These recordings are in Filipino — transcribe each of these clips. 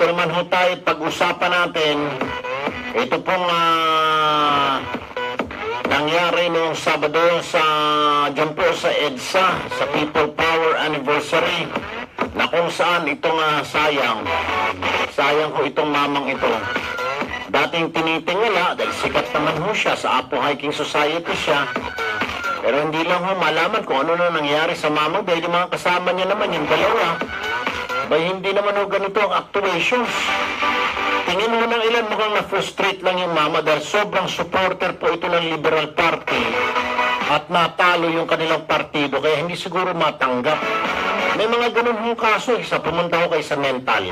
naman ho tayo, pag-usapan natin, ito pong nangyari noong Sabado dyan po sa EDSA, sa People Power Anniversary, na kung saan itong sayang ho itong mamang ito. Dating tinitingala, dahil sikat naman ho siya, sa Apo Hiking Society siya. Pero hindi lang ho malaman kung ano na nangyari sa mamang dahil yung mga kasama niya naman, yung dalawa, hindi naman ho ganito ang actuations. Tingin mo ng ilan mukhang na-frustrate lang yung mama dahil sobrang supporter po ito ng Liberal Party at natalo yung kanilang partido kaya hindi siguro matanggap. May mga ganun hong kaso, isa pumunta ko kay sa mental.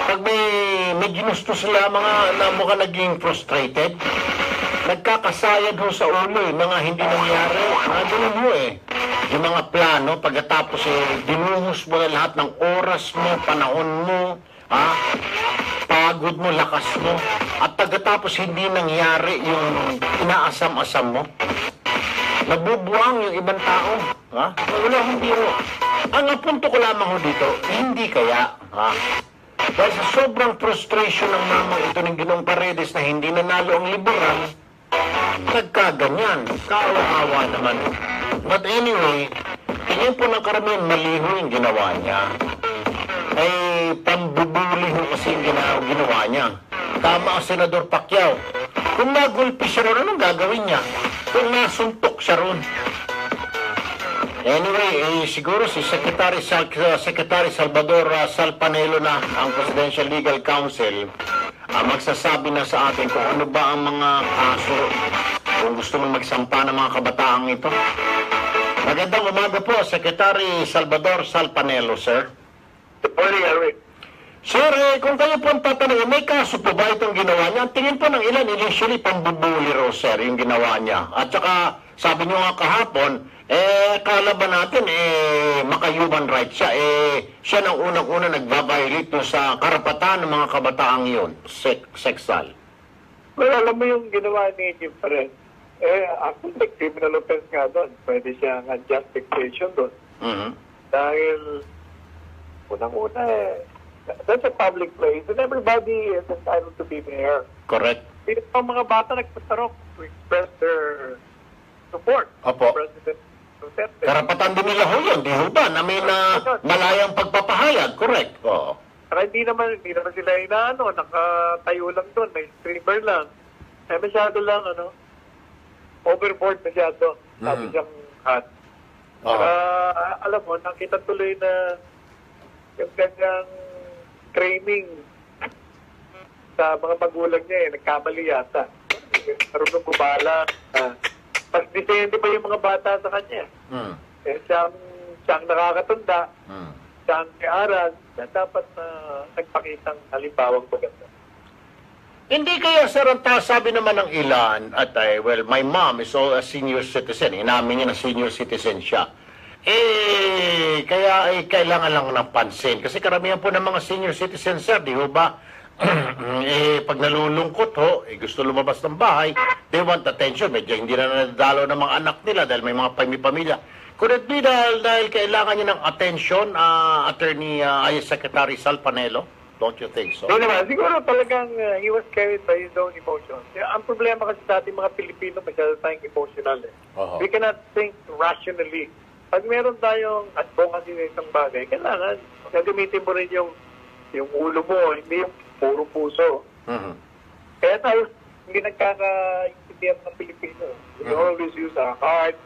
Pag may ginusto sila, mga na mukhang naging frustrated, nagkakasayad ho sa ulo mga hindi nangyari. Mga ganun ho yung mga plano, pagkatapos dinuhos mo na lahat ng oras mo, panahon mo, pagod mo, lakas mo, at pagkatapos hindi nangyari yung inaasam-asam mo. Nabubuang yung ibang tao. Wala akong biro. Ang punto ko lamang ho dito, hindi kaya, dahil sa sobrang frustration ng mamang ito ng Ginong Paredes na hindi nanalo ang liberal, nagkaganyan. Kaawa-awa naman. But anyway, tingin po ng karamihan maliho yung ginawa niya. Ay pambubuli ho kasi yung ginawa niya. Tama ang Senador Pacquiao. Kung nagulpi siya ron, anong gagawin niya? Kung nasuntok siya ron. Anyway, siguro si Secretary Salvador Salpanelo na ang Presidential Legal Counsel magsasabi na sa atin kung ano ba ang mga kaso kung gusto mong magsampa ng mga kabataang ito. Magandang umaga po, Secretary Salvador Salpanelo, sir. Good morning, Eric. Sir, kung kayo po ang tatanungin, may kaso po ba itong ginawa niya? Ang tingin po ng ilan, initially, pambubuli raw, sir, yung ginawa niya. At saka, sabi niyo nga kahapon, kala ba natin, maka-human rights siya, siya nang unang-una nagbabiolate sa karapatan ng mga kabataang yun, sexual. Well, alam mo yung ginawa ni Jim Perez, actually, criminal offense nga doon. Pwede siyang unjust fixation doon. Dahil, unang-una, that's a public place and everybody is entitled to be there. Correct. Ang mga bata nagpasarok to express their support. Opo. President Duterte. Karapatan din nila ho yun, di ho ba? Na may malayang pagpapahayag. Correct. Oo. Saka hindi naman sila nakatayo lang doon, may streamer lang. Masyado lang, overboard masyado. Sabi siyang hat. Alam mo, nakita tuloy na yung kanyang training sa mga magulang niya, nagkamali yata. Marunong bumala. Mas disente pa yung mga bata sa kanya. Siyang nakakatanda, siyang kaaral, na dapat na nagpakitang halimbawang maganda. Hindi kaya, sir, ang sabi naman ng ilan, at well, my mom is all a senior citizen. Inamin niya na senior citizen siya. Kaya kailangan lang ng pansin. Kasi karamihan po ng mga senior citizens, sir, di ho ba? Pag nalulungkot ho, gusto lumabas ng bahay, they want attention. Medyo hindi na nadalo ng mga anak nila dahil may mga pamilya. Could it be dahil kailangan niya ng attention, Attorney Secretary Salpanelo? Don't you think so? No naman. Siguro talagang he was carried by his own emotions. Ang problema kasi sa ating mga Pilipino, masyado tayong emotional. We cannot think rationally. Pag meron tayong advocacy na isang bagay, kailangan gagamitin mo rin yung ulo mo, hindi yung puro puso. Kaya tayo hindi nagkakaintindihan ng Pilipino. We always use our heart,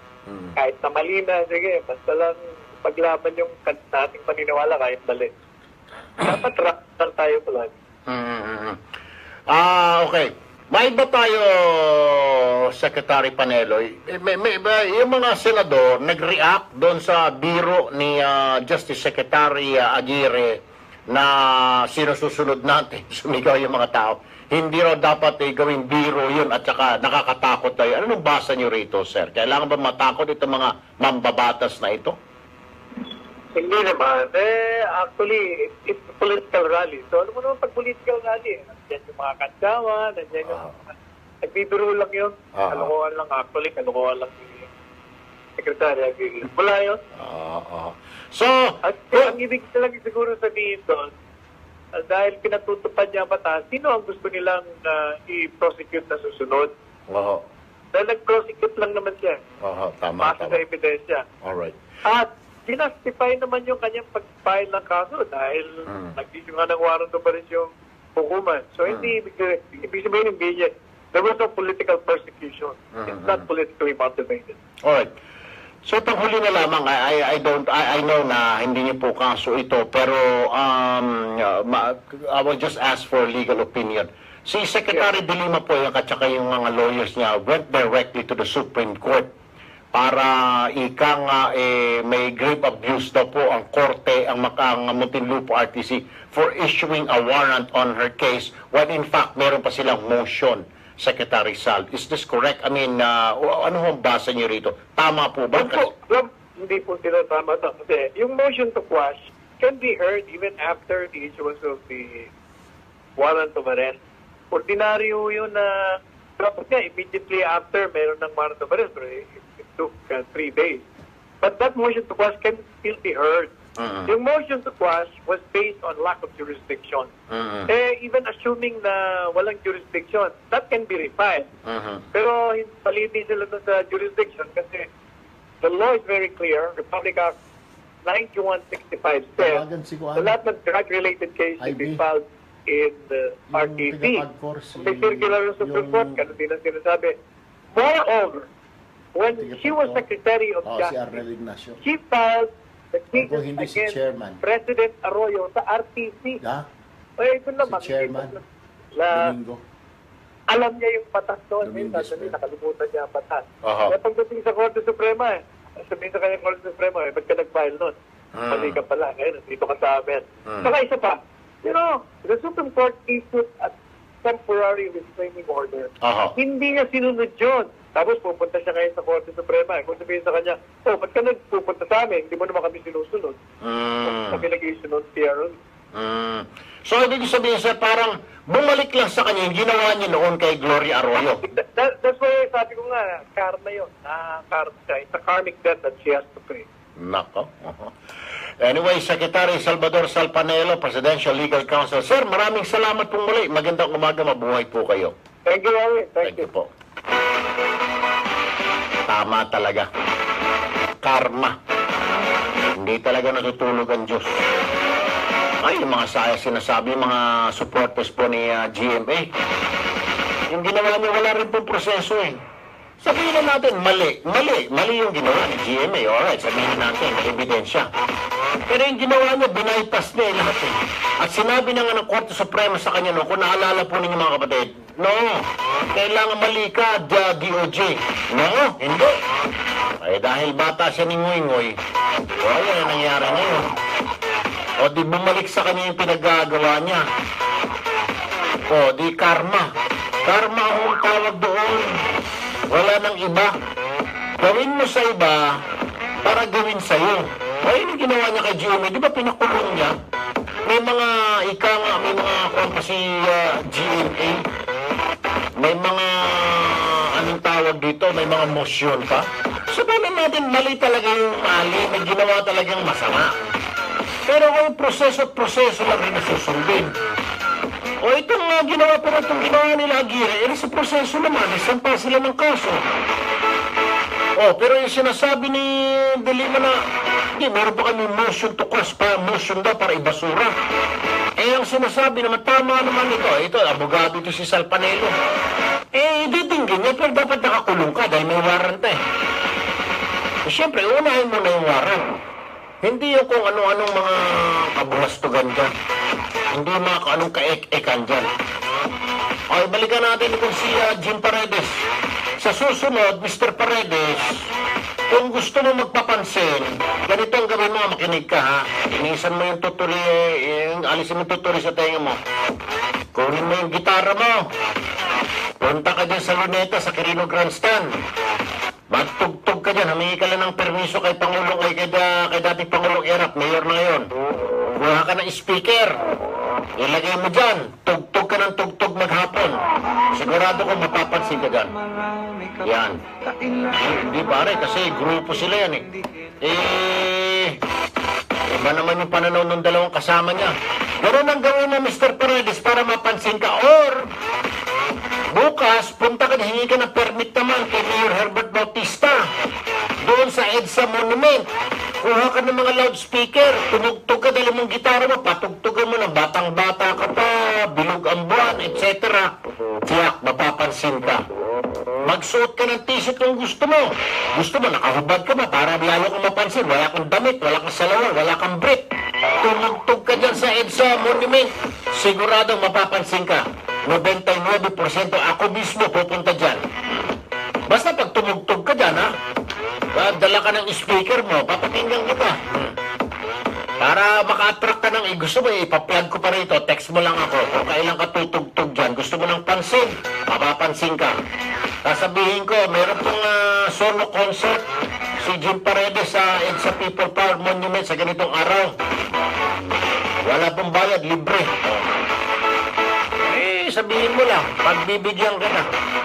kahit na mali na, sige, basta lang paglaban yung nating paniniwala kahit mali. Dapat rational tayo palagi. Okay. May iba tayo, Secretary Panelo. Yung mga senador nag-react doon sa biro ni Justice Secretary Aguirre na sinusunod natin, sumigaw yung mga tao. Hindi raw dapat gawing biro yun at saka nakakatakot tayo. Anong basa niyo rito, sir? Kailangan ba matakot itong mga mambabatas na ito? Hindi naman. Actually, it's a political rally. So, alam mo naman pag political rally, nandiyan yung mga kantsawa, nandiyan yung nagbibiro lang yun. Kalokohan lang actually, kalokohan lang yung Secretary Aguirre. Wala yun. So, at ang ibig talaga siguro sabihin doon, dahil pinatutupad niya ang batas, sino ang gusto nilang i-prosecute na susunod? Oo. Dahil nag-prosecute lang naman siya. Oo, tama, Base tama. sa ebidensya. Alright. At sinastify naman yung kanyang pag-file ng kaso dahil nag-issue nga ng warrant of arrest yung hukuman. So hindi ibig sabihin hindi niya. There was no political persecution. It's not politically motivated. Alright. So itong huli na lamang, I know na hindi niyo po kaso ito, pero I will just ask for legal opinion. Si Secretary De Lima po at saka yung mga lawyers niya went directly to the Supreme Court para ika nga may grave abuse daw po ang korte, ang Muntinlupa RTC for issuing a warrant on her case when in fact meron pa silang motion, Secretary Sal. Is this correct? I mean, ano ang basa niyo rito? Tama po ba? Hindi po sila tama to. Kasi yung motion to quash can be heard even after the issuance of the warrant of arrest. Ordinaryo yun na dapat nga immediately after meron ng warrant of arrest. It took 3 days. But that motion to quash can still be heard. Yung motion to quash was based on lack of jurisdiction. Even assuming na walang jurisdiction, that can be refiled. Pero paliti sila dun sa jurisdiction kasi the law is very clear. Republic Act 9165 says the lahat ng drug-related case should be filed in the RTC. May circular ng Supreme Court, ganun din ang sinasabi. Moreover, when she was Secretary of Justice, she filed the case against President Arroyo sa RTC. Ito naman, alam niya yung batas doon. Nakalimutan niya ang batas. Kaya pagdating sa Korte Suprema, sabihin sa kanya Korte Suprema, ba't ka nag-file nun? Mali ka pala. Ngayon, dito ka sa amin. Saka isa pa, you know, the Supreme Court issued a temporary restraining order. Hindi niya sinunod yun. Tapos pupunta siya ngayon sa Korte Suprema. Kung sabihin sa kanya, ba't ka nagpupunta sa amin? Hindi mo naman kami sinusunod. Kami nag-isunod PRO. So, ibig sabihin sir, parang bumalik lang sa kanya yung ginawa niya noon kay Gloria Arroyo. That's why sabi ko nga, karma yun. It's a karmic debt that she has to pay. Nako. Anyway, Secretary Salvador Salpanelo, Presidential Legal Counsel. Sir, maraming salamat pong muli. Magandang umaga, mabuhay po kayo. Thank you, Larry. Thank you po. Tama talaga. Karma. Hindi talaga natutulog ang Diyos. Ay, yung mga sinasabi, mga supporters po ni GMA. Yung ginawa niya, wala rin pong proseso eh. Sabihin na natin, mali yung ginawa ni GMA. Alright, sabihin natin, ebidensya. Pero yung ginawa niya, binaypas niya lahat eh. At sinabi na nga ng Korte Suprema sa kanya, no, kung naalala po ninyo mga kapatid, no, kailangan mali ka, DOJ. No, hindi. Ay dahil bata siya ni Ngoy-Ngoy, yan ang nangyari ngayon. O di bumalik sa kanya yung pinaggagawa niya. O di karma. Karma ang tawag doon. Wala nang iba. Gawin mo sa iba para gawin sa'yo. Ay, yung ginawa niya kay GMA, di ba pinakulong niya? May mga, may mga si GMA. May mga, anong tawag dito, may mga motion pa. Sabihin natin, mali talaga yung mali, may ginawa talagang masama. Pero kung proseso lang rin nasusundin. O itong ginawa, pero itong ginawa nila Aguirre, sa proseso naman, isang pa sila ng kaso. Pero yung sinasabi ni De Lima na, hindi, meron pa kami motion to quash, motion daw para ibasura. Ang sinasabi naman, tama naman ito, abogado ito si Salpanelo. Didinggin niya, pero dapat nakakulong ka dahil may warrant Siyempre, unahin mo na yung warrant. Hindi yung kung ano-anong mga kabulastugan dyan. Hindi yung mga anong kaek-ekan dyan. Okay, balikan natin kung si Jim Paredes. Sa susunod, Mr. Paredes, kung gusto mo magpapansin, ganito ang gawin mo, makinig ka ha. Inisan mo yung tuturi, alisin mo yung tuturi sa tenga mo. Kunin mo yung gitara mo. Punta ka dyan sa Luneta, sa Quirino Grandstand. Magtugtog ka dyan, humingi ka lang ng permiso kay Pangulong, kay dating Pangulong Erap, mayor na ngayon. Kuha ka ng speaker. Ilagay mo dyan. Tugtog ka ng tugtog maghapon. Sigurado ko mapapansin ka dyan. Yan. Hindi pare, kasi grupo sila yan eh. Iba naman yung pananaw ng dalawang kasama niya. Ganun ang gawin mo, Mr. Paredes, para mapansin ka. Or, bukas, punta ka, hingi ka ng permit naman kay Mayor Herbert Bautista. Doon sa EDSA Monument. Kuha ka ng mga loudspeaker. Tumugtog ka, dali mong gitara mo. Patugtugan mo ng batang-bata ka pa. Bilog ang buwan, etc. Tiyak, mapapansin ka. Magsuot ka ng t-shirt kung gusto mo. Gusto mo, nakahubad ka ba para lalo kang mapansin. Wala kang damit, wala kang salawal, wala kang brief. Tumugtog ka dyan sa EDSA Monument. Siguradong mapapansin ka. 99% ako mismo pupunta dyan. Basta pag tumugtog ka dyan, ha? Dala ka ng speaker mo, papakinggan kita. Para maka-attract ka ng gusto mo, ipa-plug ko pa rito, text mo lang ako. Kung kailan ka tutugtog dyan, gusto mo ng pansin, mapapansin ka. Sasabihin ko, meron pong solo concert si Jim Paredes sa EDSA People Power Monument sa ganitong araw. Wala pong bayad, libre. Sabihin mo lang, pagbibigyan ka na,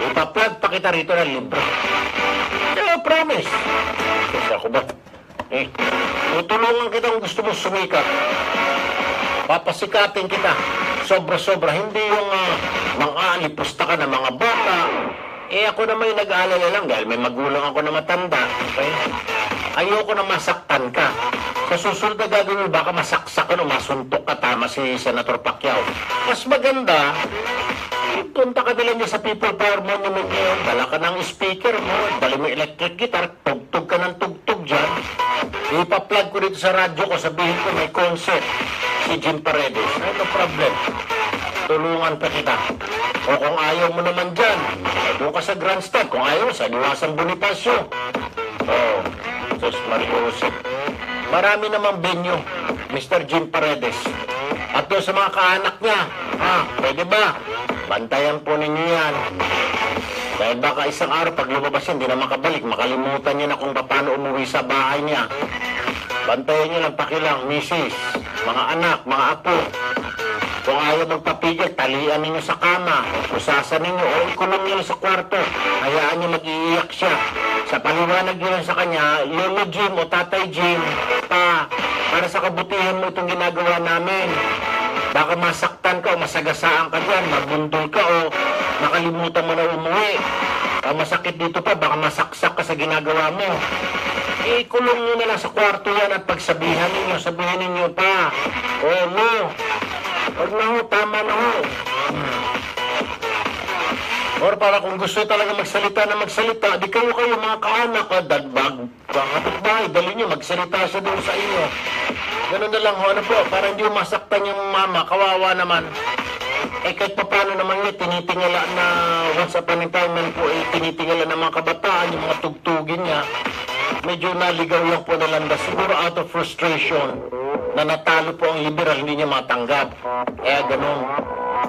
ipa-plug pa kita rito na libre. Promise. Kasi ako ba? Tutulungan kita kung gusto mo sumikat. Papasikatin kita. Sobra-sobra. Hindi yung mang-aalipusta ka ng mga bata. Ako na may nag-aalala lang dahil may magulang ako na matanda. Okay? Ayoko na masaktan ka. Sa susunod na gagawin, baka masaksak ka o masuntok ka, tama si Senator Pacquiao. Mas maganda, punta ka dala niya sa People Power Monument ngayon, dala ka ng speaker mo, dala mo electric guitar, tugtog ka ng tugtog dyan, ipa-plug ko dito sa radyo ko, sabihin ko may concert si Jim Paredes. No problem. Tulungan pa kita. O kung ayaw mo naman dyan, doon ka sa Grandstand. Kung ayaw, sa Liwasang Bonifacio. Sus Mariusip. Marami namang venue, Mr. Jim Paredes. At doon sa mga kaanak niya, pwede ba? Bantayan po ninyo yan. Dahil baka isang araw pag lumabas yan, hindi na makabalik. Makalimutan niya na kung paano umuwi sa bahay niya. Bantayan niyo lang pakilang, misis, mga anak, mga apo. Kung ayaw magpapigil, talian ninyo sa kama, usasan ninyo, o ikulong niyo sa kwarto. Hayaan niyo mag-iiyak siya. Sa paliwanag niyo lang sa kanya, Lolo Jim o Tatay Jim, para sa kabutihan mo itong ginagawa namin. Baka masaktan ka o masagasaan ka dyan, mabundol ka o nakalimutan mo na umuwi. Masakit dito pa, baka masaksak ka sa ginagawa mo. Ikulong nyo na lang sa kwarto yan at pagsabihan ninyo, sabihin ninyo pa, no, wag na ho, tama na ho. Or para kung gusto talaga magsalita na magsalita, di kayo mga kaanak, dadbag, kapitbahay, dali nyo, magsalita siya doon sa inyo. Ganun na lang ho, para hindi masaktan yung mama, kawawa naman. Kahit pa paano naman niya, tinitingala na once upon a time man po, tinitingala ng mga kabataan, yung mga tugtugin niya. Medyo naligaw lang po na landas. Siguro out of frustration na natalo po ang liberal, hindi niya matanggap. Kaya ganun.